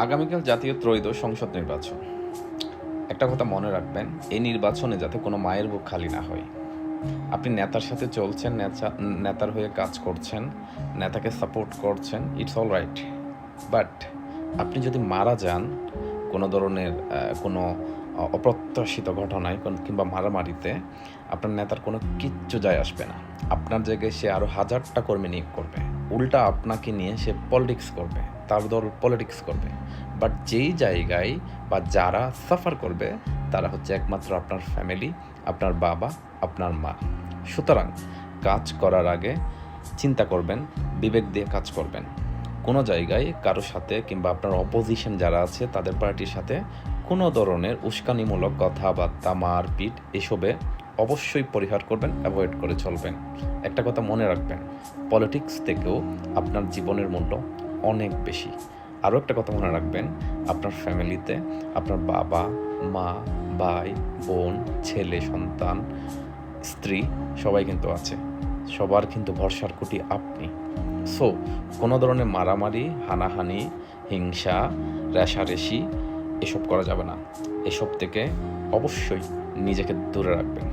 আগামীকাল জাতীয় ত্রয়োদশ সংসদ নির্বাচন। একটা কথা মনে রাখবেন, এই নির্বাচনে যাতে কোনো মায়ের বুক খালি না হয়। আপনি নেতার সাথে চলছেন, নেতার হয়ে কাজ করছেন, নেতাকে সাপোর্ট করছেন, ইটস অল রাইট। বাট আপনি যদি মারা যান কোনো ধরনের কোনো অপ্রত্যাশিত ঘটনায় কিংবা মারামারিতে, আপনার নেতার কোনো কিচ্ছু যায় আসবে না। আপনার জায়গায় সে আরও হাজারটা কর্মী নিয়োগ করবে, উল্টা আপনাকে নিয়ে সে পলিটিক্স করবে, তার দল পলিটিক্স করবে। বাট যেই জায়গায় বা যারা সাফার করবে তারা হচ্ছে একমাত্র আপনার ফ্যামিলি, আপনার বাবা, আপনার মা। সুতরাং কাজ করার আগে চিন্তা করবেন, বিবেক দিয়ে কাজ করবেন। কোনো জায়গায় কারোর সাথে কিংবা আপনার অপোজিশন যারা আছে তাদের পার্টির সাথে কোনো ধরনের উস্কানিমূলক কথাবার্তা, মারপিট এসবে অবশ্যই পরিহার করবেন, অ্যাভয়েড করে চলবেন। একটা কথা মনে রাখবেন, পলিটিক্স থেকেও আপনার জীবনের মূল্য অনেক বেশি। আরও একটা কথা মনে রাখবেন, আপনার ফ্যামিলিতে আপনার বাবা, মা, ভাই, বোন, ছেলে, সন্তান, স্ত্রী সবাই কিন্তু আছে। সবার কিন্তু ভরসার খুঁটি আপনি। সো কোনো ধরনের মারামারি, হানাহানি, হিংসা, রেষারেষি এসব করা যাবে না। এসব থেকে অবশ্যই নিজেকে দূরে রাখবেন।